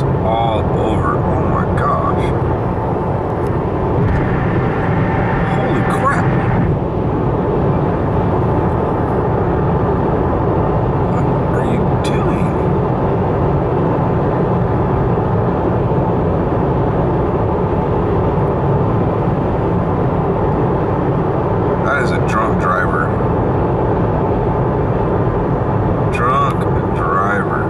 is all over. Oh my gosh. Holy crap. What are you doing? That is a drunk driver. Drunk driver.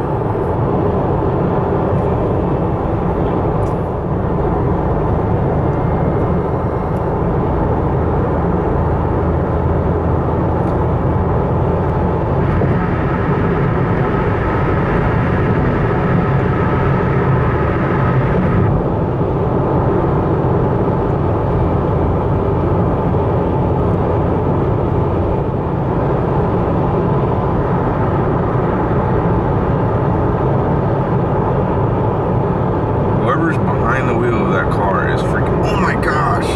Whoever's behind the wheel of that car is freaking, oh my gosh.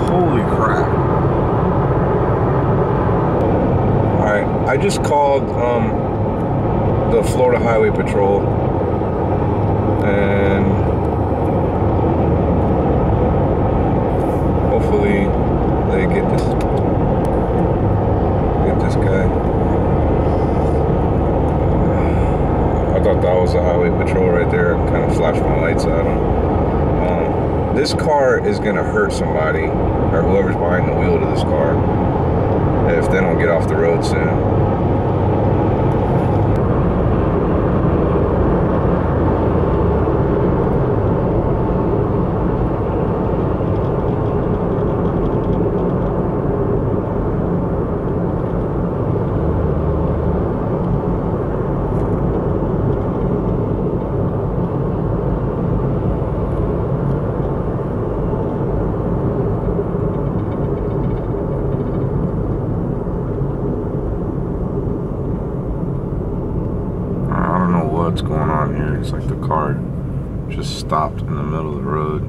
Holy crap. Alright, I just called the Florida Highway Patrol, and hopefully they get this guy. I thought that was the highway patrol right there. Kind of flashed my lights at him. This car is gonna hurt somebody, or whoever's behind the wheel to this car, if they don't get off the road soon. What's going on here? It's like the car just stopped in the middle of the road.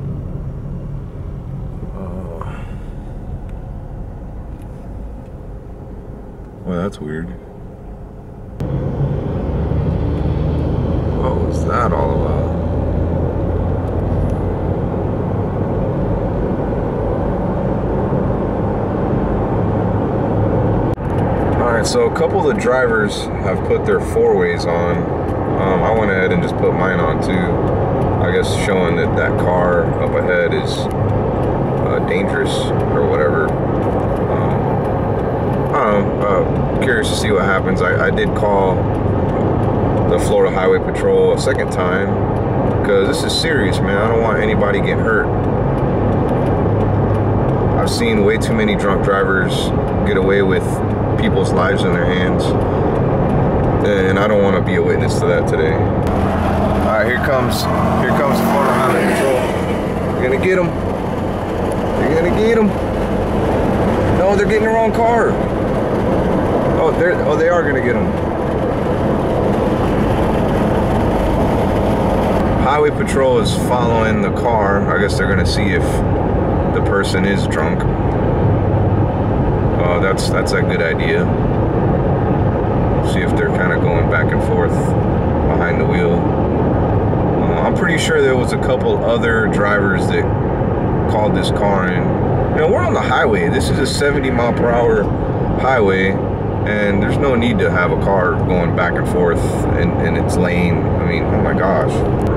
Well, that's weird. What was that all about? Alright, so a couple of the drivers have put their four-ways on. I went ahead and just put mine on too. I guess showing that that car up ahead is dangerous or whatever. I don't know. Curious to see what happens. I did call the Florida Highway Patrol a second time because this is serious, man. I don't want anybody getting hurt. I've seen way too many drunk drivers get away with people's lives in their hands. And I don't want to be a witness to that today. All right, here comes the Florida Highway Patrol. They're gonna get them. They're gonna get them. No, they're getting the wrong car. Oh, they are gonna get them. Highway Patrol is following the car. I guess they're gonna see if the person is drunk. That's a good idea. See if they're kind of going back and forth behind the wheel. I'm pretty sure there was a couple other drivers that called this car in. You know, we're on the highway. This is a 70-mile-per-hour highway, and there's no need to have a car going back and forth in its lane. I mean, oh my gosh.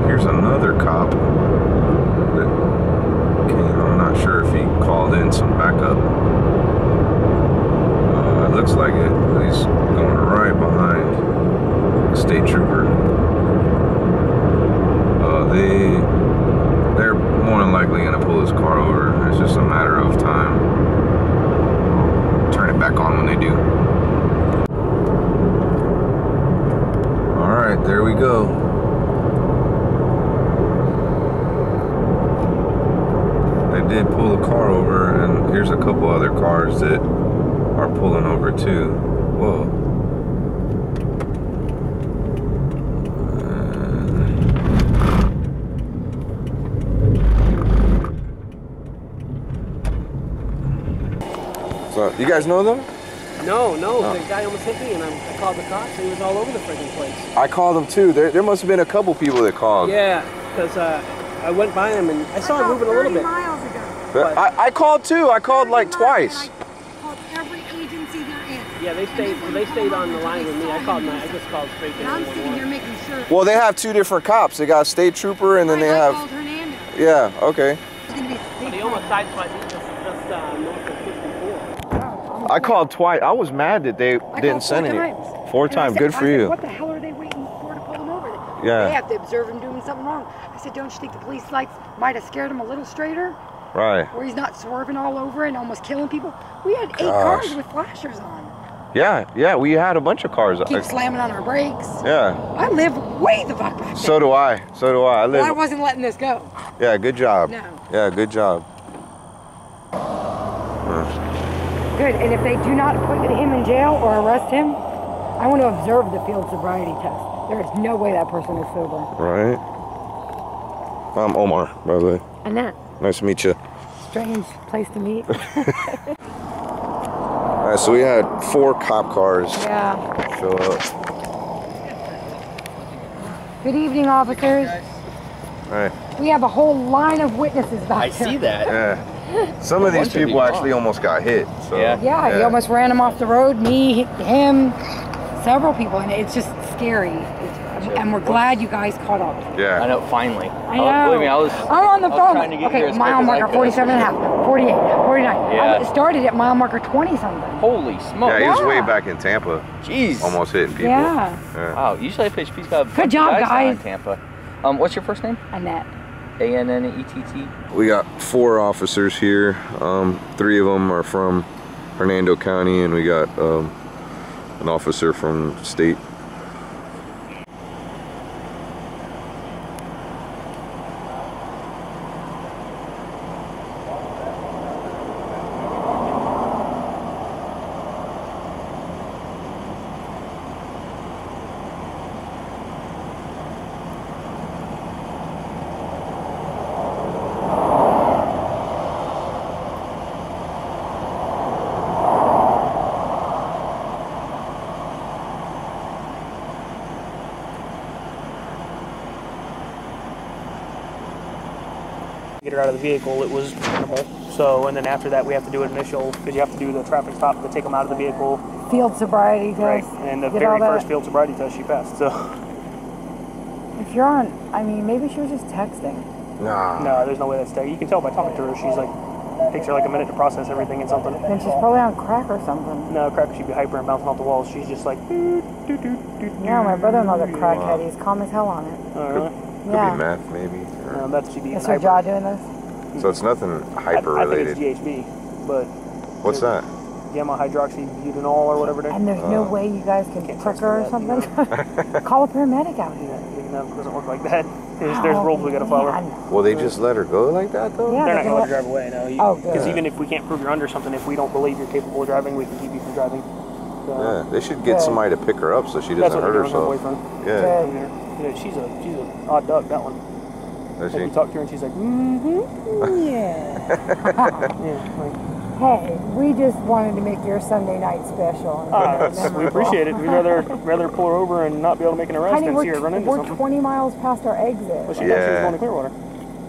Here's another cop that came. I'm not sure if he called in some backup. Looks like it. He's going right behind the state trooper. They're more than likely going to pull his car over. It's just a matter of time. Turn it back on when they do. All right, there we go. They did pull the car over, and here's a couple other cars that are pulling over too. Whoa. So, you guys know them? No, the guy almost hit me, and I called the cops, and he was all over the friggin' place. I called them too. There must have been a couple people that called. Yeah, because I went by him, and I saw him moving a little bit. Miles ago. But I called too. I called like twice. I called every agency they're in. Yeah, they stayed on the line with me. I just called straight to And I'm sitting here 911. making sure. Well, they have two different cops. They got a state trooper, and then they I have. called Hernandez. Yeah. Okay. But he almost sideswiped me just north of 54. I called twice. I was mad that they didn't send any. 4 times. Good for you. What the hell are they waiting for to pull him over? Yeah. They have to observe him doing something wrong. I said, don't you think the police lights might have scared him a little straighter? Right. Where he's not swerving all over and almost killing people? We had 8 cars with flashers on. Yeah, we had a bunch of cars. Keep slamming on our brakes. Yeah. I live way the fuck back there. So do I. I live. Well, I wasn't letting this go. Yeah, good job. No. Yeah, good job. Good, and if they do not put him in jail or arrest him, I want to observe the field sobriety test. There is no way that person is sober. Right. I'm Omar, by the way. Annette. Nice to meet you. Strange place to meet. All right, so we had 4 cop cars Yeah. show up. Good evening, officers. All right. We have a whole line of witnesses back I there. see that. Yeah. Some of these people actually almost got hit. So, Yeah, he almost ran him off the road. Me, him, several people, and it's just scary. And we're glad you guys caught up. Yeah. I know, finally. I know. Believe me, I'm on the phone. trying to get here Okay, as mile quick as I marker could. 47 and a half, 48, 49. Yeah. I started at mile marker 20 something. Holy smoke. Yeah, he was way Yeah. back in Tampa, Jeez. almost hitting people. Yeah. Wow, usually I pitch Peace Cup. Good job, guys. In Tampa. What's your first name? Annette. A-N-N-E-T-T. We got 4 officers here. 3 of them are from Hernando County, and we got an officer from state. Get her out of the vehicle, it was minimal. So, and then after that, we have to do an initial, because you have to do the traffic stop to take them out of the vehicle. Field sobriety test. Right, and the Get very all that. first field sobriety test she passed. So, If you're on, I mean, maybe she was just texting. Nah. no, there's no way that's there. You can tell by talking to her. She's like, takes her like a minute to process everything and something. Then she's probably on crack or something. No, crack, she'd be hyper and bouncing off the walls. She's just like, Yeah, my brother-in-law's a crackhead. He's calm as hell on it. Oh, really? Could Yeah. be meth, maybe. No, that's she'd be Is her hyper. jaw doing this? So it's nothing hyper I related. think it's GHB, but What's that? gamma hydroxybutanol or whatever it is. And there's no way you guys can Can't prick test her or for something? that, Call a paramedic out here. No, it doesn't work like that. There's rules we gotta follow. Man. Will they just let her go like that though? Yeah, They're not they gonna let can her drive away, no. Oh, Because good. even if we can't prove you're under something, if we don't believe you're capable of driving, we can keep you from driving. So, Yeah, they should get Good. somebody to pick her up so she that's doesn't what hurt they're doing with her herself. boyfriend. Yeah. Good. Yeah, she's a odd duck, that one. Does Like she? you talk to her and she's like, yeah. Yeah, like, Hey, we just wanted to make your Sunday night special. we appreciate it. We'd rather pull her over and not be able to make an arrest Honey, than see her run into we're something. 20 miles past our exit. Well, she thought she was Yeah. going to Clearwater.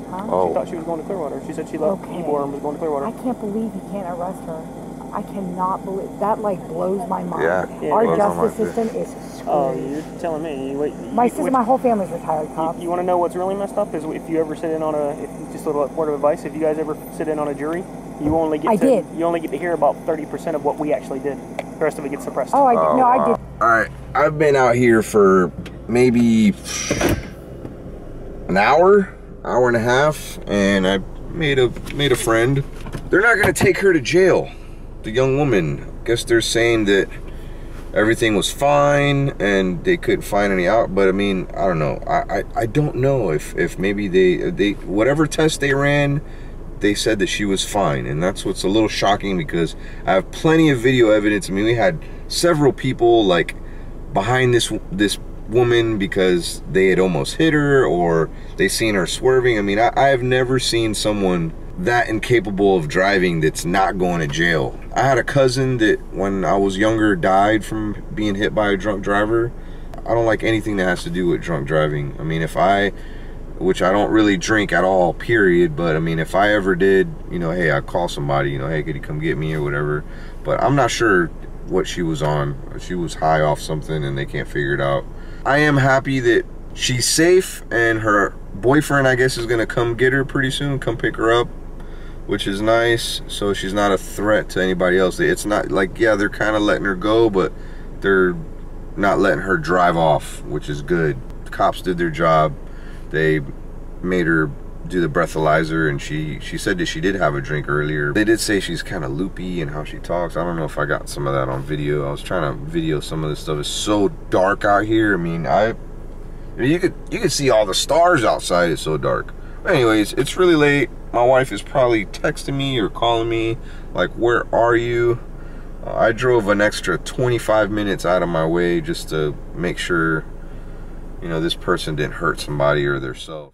Huh? She Oh. thought she was going to Clearwater. She said she left Okay. Ybor and was going to Clearwater. I can't believe you can't arrest her. I cannot believe that. Like blows my mind. Yeah, Our blows my justice mind, system is screwed. Oh, you're telling me. my sister, my whole family's retired cops. You want to know what's really messed up is if you ever sit in on just a little word of advice, if you guys ever sit in on a jury, you only get you only get to hear about 30% of what we actually did. The rest of it gets suppressed. Oh, I did. Oh, No, I wow. did. All right, I've been out here for maybe an hour and a half, and I made a friend. They're not gonna take her to jail, the young woman. Guess they're saying that everything was fine and they couldn't find any out. But I mean, I don't know. I don't know if maybe they whatever test they ran, they said that she was fine, and that's what's a little shocking because I have plenty of video evidence. I mean, we had several people like behind this woman because they had almost hit her or they seen her swerving. I mean, I have never seen someone that incapable of driving that's not going to jail. I had a cousin that when I was younger died from being hit by a drunk driver. I don't like anything that has to do with drunk driving. I mean, which I don't really drink at all, period, but I mean, if I ever did, you know, hey, I'd call somebody, you know, hey, could you come get me or whatever. But I'm not sure what she was on. She was high off something and they can't figure it out. I am happy that she's safe and her boyfriend, I guess, is gonna come get her pretty soon, come pick her up, which is nice. So she's not a threat to anybody else. It's not like, yeah, they're kind of letting her go, but they're not letting her drive off, which is good. The cops did their job. They made her do the breathalyzer, and she said that she did have a drink earlier. They did say she's kind of loopy in how she talks. I don't know if I got some of that on video. I was trying to video some of this stuff. It's so dark out here. I mean, you could see all the stars outside. It's so dark. But anyways, it's really late. My wife is probably texting me or calling me like, where are you? I drove an extra 25 minutes out of my way just to make sure, you know, this person didn't hurt somebody or themselves.